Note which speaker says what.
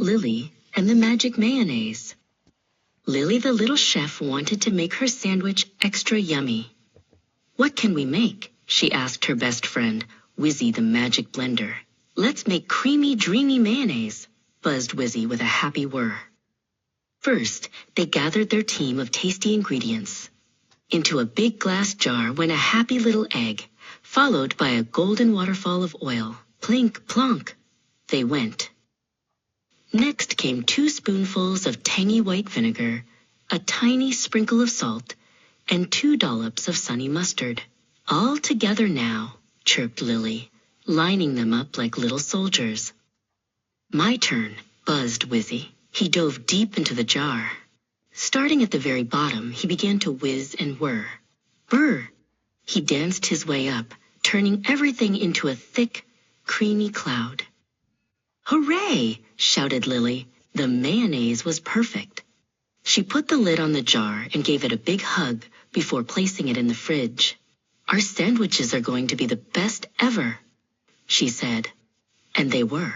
Speaker 1: Lily and the magic mayonnaise. Lily the little chef wanted to make her sandwich extra yummy. "What can we make?" she asked her best friend, Wizzy the magic blender. "Let's make creamy, dreamy mayonnaise," buzzed Wizzy with a happy whir. First, they gathered their team of tasty ingredients. Into a big glass jar went a happy little egg, followed by a golden waterfall of oil. Plink, plonk, they went. Next came 2 spoonfuls of tangy white vinegar, a tiny sprinkle of salt, and 2 dollops of sunny mustard. "All together now," chirped Lily, lining them up like little soldiers. "My turn," buzzed Wizzy. He dove deep into the jar. Starting at the very bottom, he began to whiz and whir. Brr! He danced his way up, turning everything into a thick, creamy cloud. "Hooray!" shouted Lily. The mayonnaise was perfect. She put the lid on the jar and gave it a big hug before placing it in the fridge. "Our sandwiches are going to be the best ever," she said. And they were.